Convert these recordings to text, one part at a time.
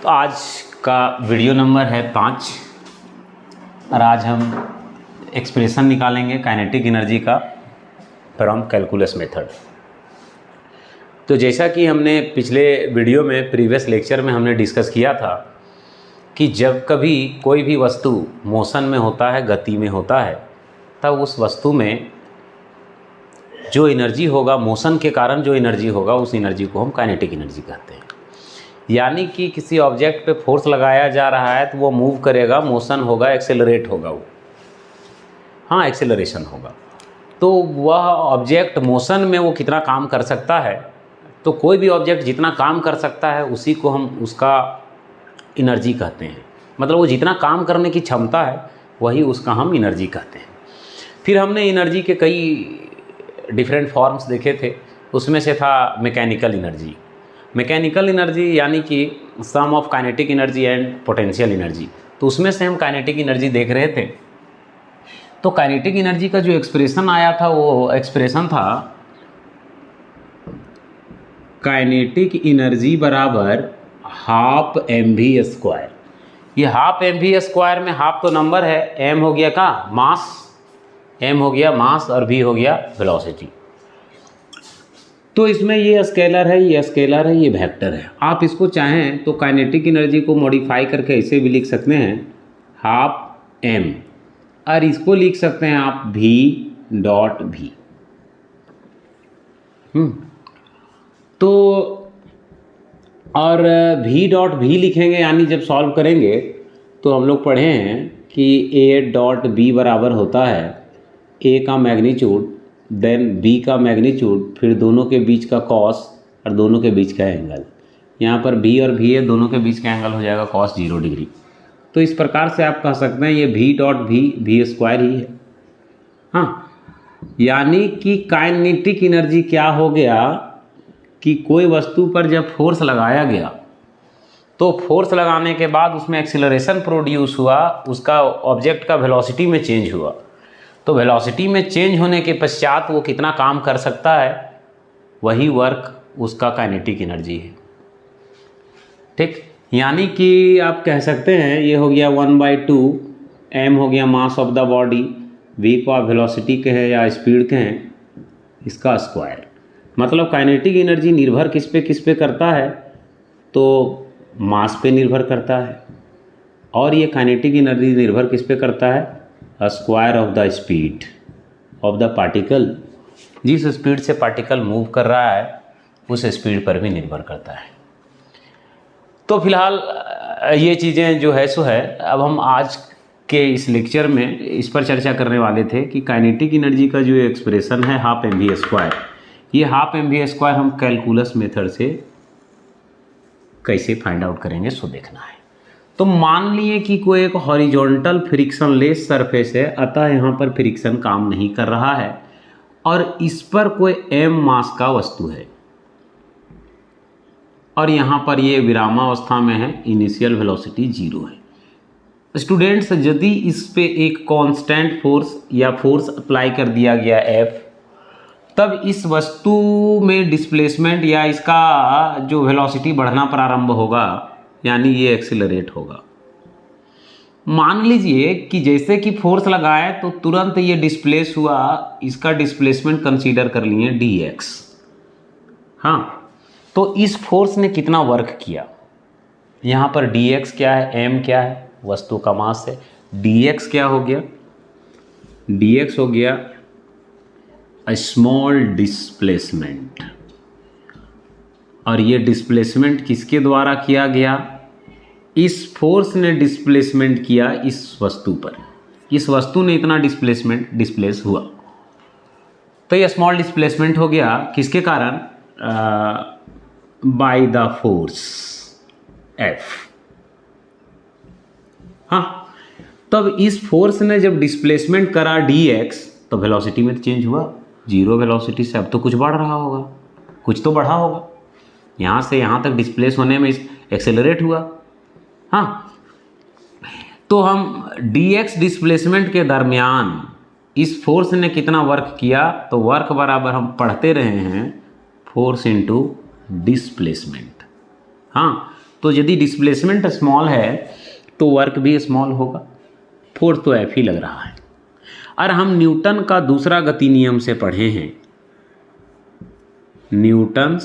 तो आज का वीडियो नंबर है 5 और आज हम एक्सप्रेशन निकालेंगे काइनेटिक एनर्जी का फ्रॉम कैलकुलस मेथड। तो जैसा कि हमने पिछले वीडियो में प्रीवियस लेक्चर में हमने डिस्कस किया था कि जब कभी कोई भी वस्तु मोशन में होता है, गति में होता है, तब उस वस्तु में जो एनर्जी होगा, मोशन के कारण जो एनर्जी होगा, उस एनर्जी को हम काइनेटिक एनर्जी कहते हैं। यानी कि किसी ऑब्जेक्ट पे फोर्स लगाया जा रहा है तो वो मूव करेगा, मोशन होगा, एक्सेलरेट होगा, वो एक्सेलरेशन होगा। तो वह ऑब्जेक्ट मोशन में वो कितना काम कर सकता है, तो कोई भी ऑब्जेक्ट जितना काम कर सकता है उसी को हम उसका एनर्जी कहते हैं। मतलब वो जितना काम करने की क्षमता है वही उसका हम एनर्जी कहते हैं। फिर हमने एनर्जी के कई डिफरेंट फॉर्म्स देखे थे, उसमें से था मैकेनिकल एनर्जी। मैकेनिकल एनर्जी यानी कि sum of kinetic energy and potential energy. तो उसमें से हम काइनेटिक एनर्जी देख रहे थे। तो काइनेटिक एनर्जी का जो एक्सप्रेशन आया था वो एक्सप्रेशन था काइनेटिक एनर्जी बराबर हाफ mv²। ये हाफ mv² में हाफ तो नंबर है, m हो गया का मास, m हो गया मास और v हो गया वेलोसिटी। तो इसमें ये स्केलर है, ये स्केलर है, ये वेक्टर है। आप इसको चाहें तो काइनेटिक एनर्जी को मॉडिफाई करके ऐसे भी लिख सकते हैं हाफ m, और इसको लिख सकते हैं आप v.v। तो और v.v लिखेंगे, यानी जब सॉल्व करेंगे तो हम लोग पढ़े हैं कि a.b बराबर होता है a का मैग्नीट्यूड देन b का मैग्नीट्यूड, फिर दोनों के बीच का कॉस और दोनों के बीच का एंगल। यहाँ पर b और v है, दोनों के बीच का एंगल हो जाएगा cos 0 डिग्री। तो इस प्रकार से आप कह सकते हैं ये v.v v² ही है। हाँ, यानी कि काइनेटिक एनर्जी क्या हो गया कि कोई वस्तु पर जब फोर्स लगाया गया तो फोर्स लगाने के बाद उसमें एक्सीलरेशन प्रोड्यूस हुआ, उसका ऑब्जेक्ट का वेलोसिटी में चेंज हुआ। तो वेलोसिटी में चेंज होने के पश्चात वो कितना काम कर सकता है, वही वर्क उसका काइनेटिक एनर्जी है। ठीक, यानी कि आप कह सकते हैं ये हो गया 1/2, m हो गया mass of the body, v को आप वेलोसिटी के हैं या स्पीड के हैं, इसका स्क्वायर। मतलब काइनेटिक एनर्जी निर्भर किस पे करता है, तो मास पे निर्भर करता है, और ये काइनेटिक एनर्जी निर्भर किस पे करता है, square of the speed of the particle. जिस स्पीड से पार्टिकल मूव कर रहा है उस स्पीड पर भी निर्भर करता है। तो फिलहाल ये चीज़ें जो है सो है। अब हम आज के इस लेक्चर में इस पर चर्चा करने वाले थे कि काइनेटिक एनर्जी का जो एक्सप्रेशन है हाफ mv², ये हाफ mv² हम कैलकुलस मेथड से कैसे फाइंड आउट करेंगे सो देखना है। तो मान लिए कि कोई एक हॉरिजॉन्टल फ्रिक्शनलेस सरफेस है, अतः यहाँ पर फ्रिक्शन काम नहीं कर रहा है और इस पर कोई m मास का वस्तु है और यहाँ पर ये विरामावस्था में है, इनिशियल वेलोसिटी 0 है। स्टूडेंट्स, यदि इस पे एक कांस्टेंट फोर्स या फोर्स अप्लाई कर दिया गया F, तब इस वस्तु में डिस्प्लेसमेंट या इसका जो वेलोसिटी बढ़ना प्रारंभ होगा, यानी ये एक्सीलरेट होगा। मान लीजिए कि जैसे कि फोर्स लगाए तो तुरंत ये डिस्प्लेस हुआ, इसका डिस्प्लेसमेंट कंसीडर कर लिए dx। हाँ, तो इस फोर्स ने कितना वर्क किया, यहाँ पर dx क्या है, m क्या है, वस्तु का मास है, dx क्या हो गया, dx हो गया स्मॉल डिस्प्लेसमेंट। और ये डिस्प्लेसमेंट किसके द्वारा किया गया, इस फोर्स ने डिस्प्लेसमेंट किया इस वस्तु पर, इस वस्तु ने इतना डिस्प्लेस हुआ। तो ये स्मॉल डिस्प्लेसमेंट हो गया किसके कारण, बाय द फोर्स F। हाँ, तब इस फोर्स ने जब डिस्प्लेसमेंट करा dx तो वेलोसिटी में चेंज हुआ, 0 वेलोसिटी से अब तो कुछ बढ़ रहा होगा, कुछ तो बढ़ा होगा, यहाँ से यहाँ तक डिस्प्लेस होने में एक्सेलरेट हुआ। हाँ, तो हम dx डिस्प्लेसमेंट के दरमियान इस फोर्स ने कितना वर्क किया, तो वर्क बराबर हम पढ़ते रहे हैं फोर्स इनटू डिस्प्लेसमेंट। हाँ, तो यदि डिस्प्लेसमेंट स्मॉल है तो वर्क भी स्मॉल होगा। फोर्थ तो एफ ही लग रहा है। और हम न्यूटन का दूसरा गति नियम से पढ़े हैं, Newton's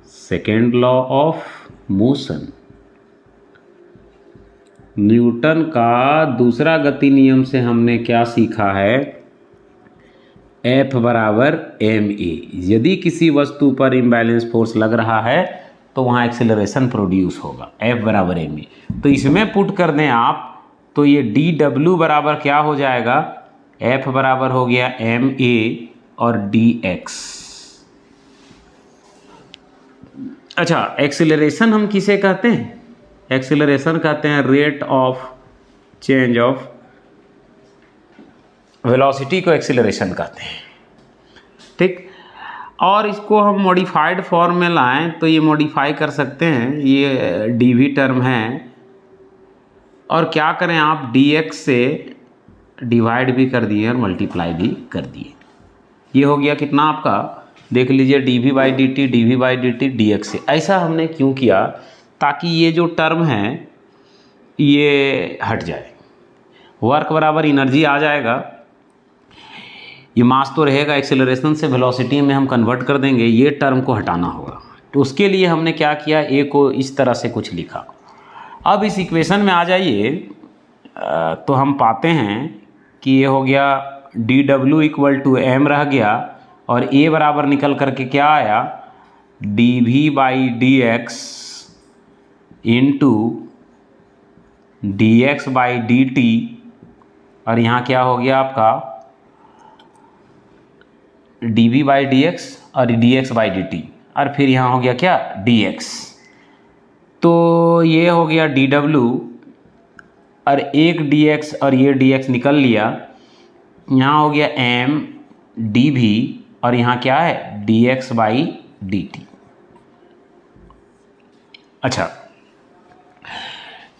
second law of motion. Newton का दूसरा गति नियम से हमने क्या सीखा है, F बराबर ma। यदि किसी वस्तु पर इम्बैलेंस फोर्स लग रहा है तो वहाँ एक्सेलरेशन प्रोड्यूस होगा, F बराबर ma। तो इसमें पुट कर दें आप तो ये dw बराबर क्या हो जाएगा, F बराबर हो गया ma और dx। अच्छा, एक्सेलरेशन हम किसे कहते हैं, एक्सेलरेशन कहते हैं rate of change of velocity को एक्सेलरेशन कहते हैं, ठीक। और इसको हम मॉडिफाइड फॉर्म में लाएं तो ये मॉडिफाई कर सकते हैं, ये dv टर्म है और क्या करें आप dx से डिवाइड भी कर दिए और मल्टीप्लाई भी कर दिए। ये हो गया कितना आपका, देख लीजिए dv बाई dt dx से। ऐसा हमने क्यों किया, ताकि ये जो टर्म है ये हट जाए, वर्क बराबर एनर्जी आ जाएगा। ये मास तो रहेगा, एक्सेलरेशन से वेलोसिटी में हम कन्वर्ट कर देंगे, ये टर्म को हटाना होगा। तो उसके लिए हमने क्या किया, ए को इस तरह से कुछ लिखा। अब इस इक्वेशन में आ जाइए तो हम पाते हैं कि ये हो गया dw इक्वल टू m रह गया और a बराबर निकल करके क्या आया, dv by dx into dx by dt। और यहाँ क्या हो गया आपका dv बाई dx और dx बाई dt, और फिर यहाँ हो गया क्या dx। तो ये हो गया dw और एक dx और ये dx निकल लिया, यहाँ हो गया m dv और यहाँ क्या है dx बाई dt। अच्छा,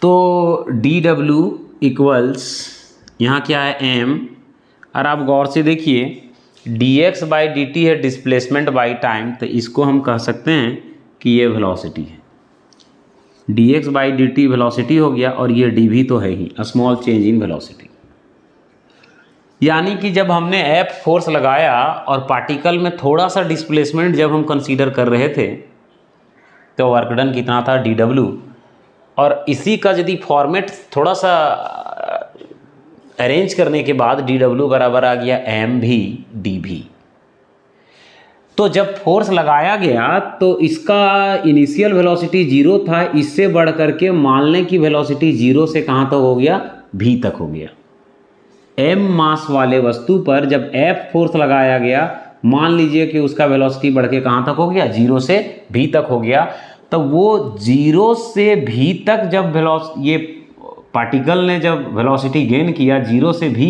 तो dw इक्वल्स यहाँ क्या है m, और आप गौर से देखिए dx बाई dt है डिस्प्लेसमेंट बाई टाइम, तो इसको हम कह सकते हैं कि ये वेलोसिटी है। dx बाई dt वेलोसिटी हो गया और ये dv तो है ही, स्मॉल चेंज इन वेलोसिटी। यानी कि जब हमने F फोर्स लगाया और पार्टिकल में थोड़ा सा डिस्प्लेसमेंट जब हम कंसीडर कर रहे थे तो वर्क डन कितना था dw, और इसी का यदि फॉर्मेट थोड़ा सा अरेंज करने के बाद dw बराबर आ गया mv dv। तो जब फोर्स लगाया गया तो इसका इनिशियल वेलोसिटी 0 था, इससे बढ़ करके मान लें कि वेलोसिटी 0 से कहाँ तक हो गया, v तक हो गया। m मास वाले वस्तु पर जब F फोर्स लगाया गया, मान लीजिए कि उसका वेलोसिटी बढ़ के कहाँ तक हो गया, 0 से v तक हो गया। तो वो 0 से v तक जब ये पार्टिकल ने जब वेलोसिटी गेन किया, 0 से v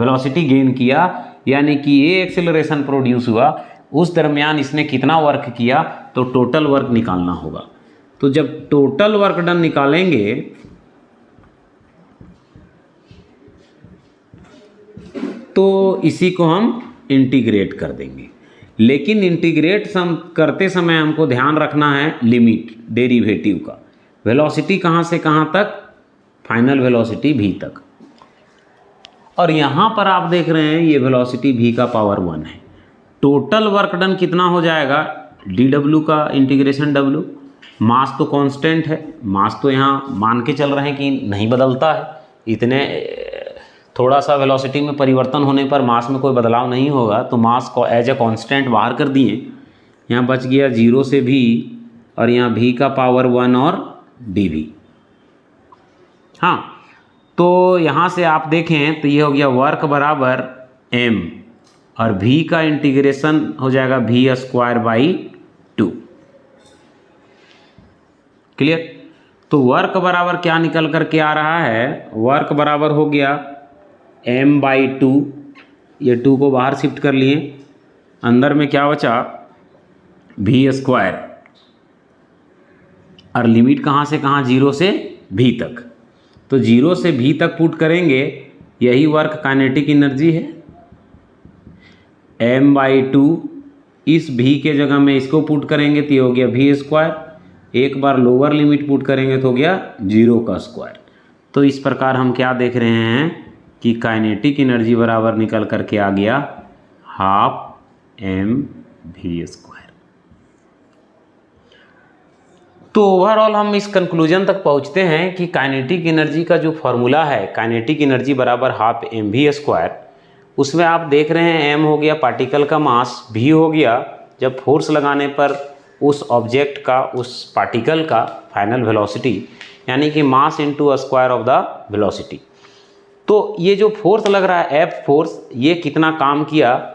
वेलोसिटी गेन किया, यानी कि ये एक्सेलरेशन प्रोड्यूस हुआ, उस दरमियान इसने कितना वर्क किया, तो टोटल वर्क निकालना होगा। तो जब टोटल वर्क डन निकालेंगे तो इसी को हम इंटीग्रेट कर देंगे। लेकिन इंटीग्रेट करते समय हमको ध्यान रखना है लिमिट डेरिवेटिव का, वेलोसिटी कहाँ से कहाँ तक, फाइनल वेलोसिटी v तक। और यहाँ पर आप देख रहे हैं ये वेलोसिटी v का पावर 1 है। टोटल वर्क डन कितना हो जाएगा, dw का इंटीग्रेशन w, मास तो कांस्टेंट है, मास तो यहाँ मान के चल रहे हैं कि नहीं बदलता है, इतने थोड़ा सा वेलोसिटी में परिवर्तन होने पर मास में कोई बदलाव नहीं होगा, तो मास को एज ए कांस्टेंट बाहर कर दिए। यहाँ बच गया 0 से v और यहाँ v का पावर 1 और dv। हाँ, तो यहाँ से आप देखें तो ये हो गया वर्क बराबर m और v का इंटीग्रेशन हो जाएगा v स्क्वायर बाई 2। क्लियर। तो वर्क बराबर क्या निकल करके आ रहा है, वर्क बराबर हो गया m बाई 2, ये 2 को बाहर शिफ्ट कर लिए, अंदर में क्या बचा v स्क्वायर, और लिमिट कहाँ से कहाँ, 0 से v तक। तो 0 से v तक पुट करेंगे, यही वर्क काइनेटिक एनर्जी है। m बाई 2, इस v के जगह में इसको पुट करेंगे तो ये हो गया v स्क्वायर, एक बार लोअर लिमिट पुट करेंगे तो हो गया 0 का स्क्वायर। तो इस प्रकार हम क्या देख रहे हैं कि काइनेटिक एनर्जी बराबर निकल करके आ गया ½mv²। तो ओवरऑल हम इस कंक्लूजन तक पहुंचते हैं कि काइनेटिक एनर्जी का जो फॉर्मूला है, काइनेटिक एनर्जी बराबर ½mv², उसमें आप देख रहे हैं m हो गया पार्टिकल का मास, v हो गया जब फोर्स लगाने पर उस ऑब्जेक्ट का, उस पार्टिकल का फाइनल वेलोसिटी, यानी कि mass into square of the velocity. तो ये जो फोर्स लग रहा है F फोर्स, ये कितना काम किया,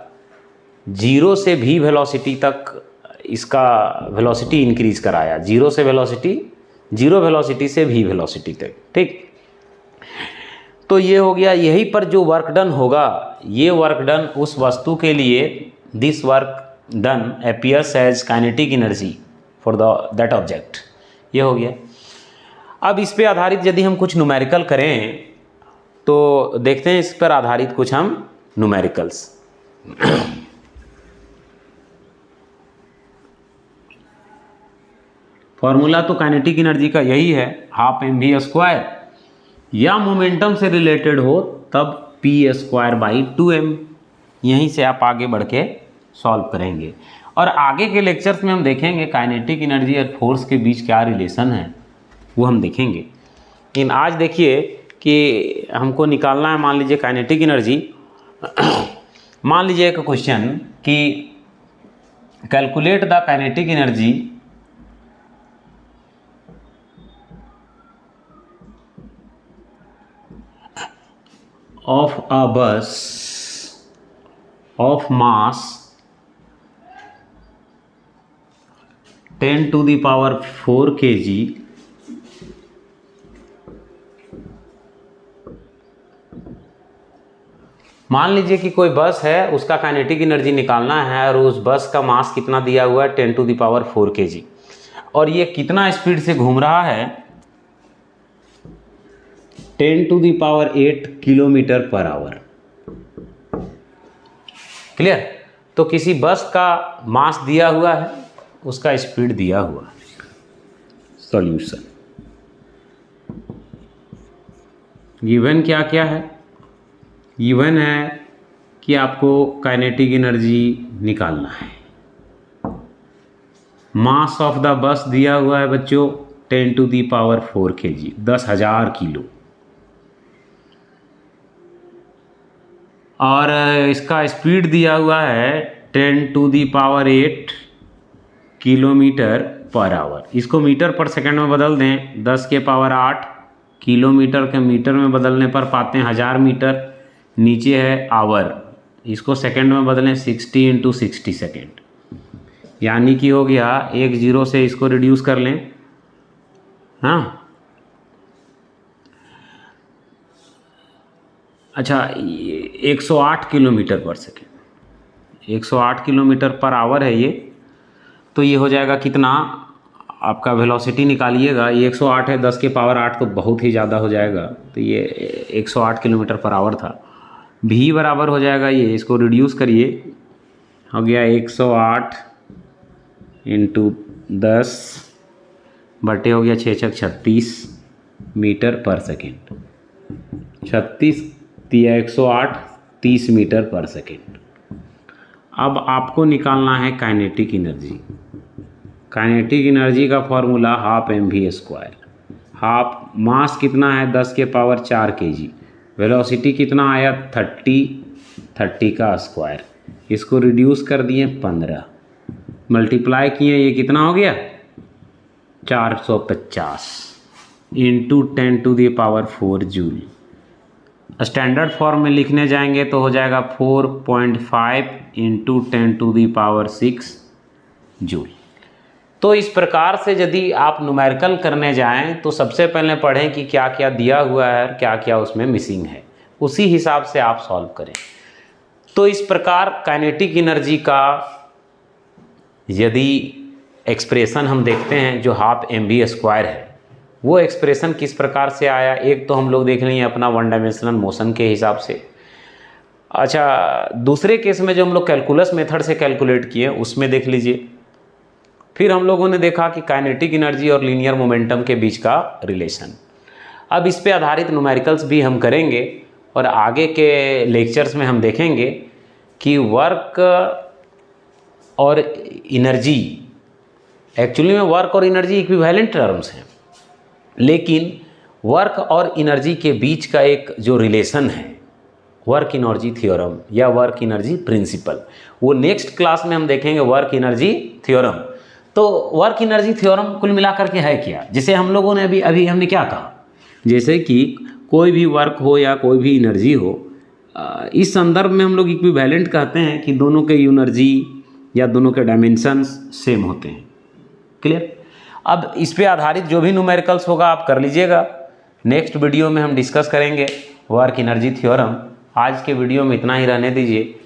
0 से v वेलोसिटी तक इसका वेलोसिटी इंक्रीज कराया, 0 से वेलोसिटी, 0 वेलोसिटी से v वेलोसिटी तक, ठीक। तो ये हो गया, यहीं पर जो वर्क डन होगा, ये वर्क डन उस वस्तु के लिए, this work done appears as kinetic energy for that object, ये हो गया। अब इस पे आधारित यदि हम कुछ न्यूमेरिकल करें तो देखते हैं इस पर आधारित कुछ हम न्यूमेरिकल्स। फॉर्मूला तो काइनेटिक एनर्जी का यही है, ½mv², या मोमेंटम से रिलेटेड हो तब p²/2m। यहीं से आप आगे बढ़ के सॉल्व करेंगे और आगे के लेक्चर्स में हम देखेंगे काइनेटिक एनर्जी और फोर्स के बीच क्या रिलेशन है, वो हम देखेंगे। लेकिन आज देखिए कि हमको निकालना है, मान लीजिए काइनेटिक एनर्जी। मान लीजिए एक क्वेश्चन कि calculate the kinetic energy of a बस ऑफ मास 10⁴ kg मान लीजिए कि कोई बस है, उसका काइनेटिक एनर्जी निकालना है और उस बस का मास कितना दिया हुआ है, 10⁴ kg, और ये कितना स्पीड से घूम रहा है, 10⁸ km/h। क्लियर। तो किसी बस का मास दिया हुआ है, उसका स्पीड दिया हुआ है। सॉल्यूशन गिवन क्या क्या है, गिवन है कि आपको काइनेटिक एनर्जी निकालना है। मास ऑफ द बस दिया हुआ है बच्चों 10⁴ kg, 10,000 किलो, और इसका स्पीड दिया हुआ है 10⁸ km/h। इसको मीटर पर सेकंड में बदल दें, 10⁸ किलोमीटर के मीटर में बदलने पर पाते हैं 1000 मीटर, नीचे है आवर, इसको सेकंड में बदलें 60 × 60 सेकेंड, यानी कि हो गया 1 0 से इसको रिड्यूस कर लें, हाँ। अच्छा 108 km/s, 108 km/h है ये। तो ये हो जाएगा कितना, आपका वेलोसिटी निकालिएगा, ये 108 है, 10⁸ तो बहुत ही ज़्यादा हो जाएगा, तो ये 108 km/h था। v बराबर हो जाएगा, ये इसको रिड्यूस करिए, हो गया 108 × 10 बटे हो गया 6 × 36 मीटर/s। 36 या 108 30 मीटर/s। अब आपको निकालना है काइनेटिक एनर्जी। काइनेटिक एनर्जी का फॉर्मूला ½mv²। हाफ मास कितना है, 10⁴ kg, वेलोसिटी कितना आया 30 का स्क्वायर, इसको रिड्यूस कर दिए 15, मल्टीप्लाई किए, ये कितना हो गया 450 × 10⁴ जूल। स्टैंडर्ड फॉर्म में लिखने जाएंगे तो हो जाएगा 4.5 × 10⁶ जूल। तो इस प्रकार से यदि आप न्यूमेरिकल करने जाएं तो सबसे पहले पढ़ें कि क्या क्या दिया हुआ है और क्या क्या उसमें मिसिंग है, उसी हिसाब से आप सॉल्व करें। तो इस प्रकार काइनेटिक एनर्जी का यदि एक्सप्रेशन हम देखते हैं जो ½mv² है, वो एक्सप्रेशन किस प्रकार से आया, एक तो हम लोग देख लेंगे अपना 1 डायमेंशनल मोशन के हिसाब से। अच्छा दूसरे केस में जो हम लोग कैलकुलस मेथड से कैलकुलेट किए उसमें देख लीजिए, फिर हम लोगों ने देखा कि काइनेटिक एनर्जी और लीनियर मोमेंटम के बीच का रिलेशन। अब इस पे आधारित न्यूमेरिकल्स भी हम करेंगे और आगे के लेक्चर्स में हम देखेंगे कि वर्क और एनर्जी, एक्चुअली में वर्क और एनर्जी इक्विवेलेंट टर्म्स हैं, लेकिन वर्क और एनर्जी के बीच का एक जो रिलेशन है, वर्क एनर्जी थ्योरम या वर्क एनर्जी प्रिंसिपल, वो नेक्स्ट क्लास में हम देखेंगे वर्क एनर्जी थ्योरम। तो वर्क एनर्जी थ्योरम कुल मिलाकर के है क्या, जिसे हम लोगों ने अभी हमने क्या कहा, जैसे कि कोई भी वर्क हो या कोई भी एनर्जी हो, इस संदर्भ में हम लोग इक्विवेलेंट कहते हैं कि दोनों के एनर्जी या दोनों के डायमेंशंस सेम होते हैं। क्लियर। अब इस पे आधारित जो भी न्यूमेरिकल्स होगा आप कर लीजिएगा। नेक्स्ट वीडियो में हम डिस्कस करेंगे वर्क एनर्जी थ्योरम। आज के वीडियो में इतना ही रहने दीजिए।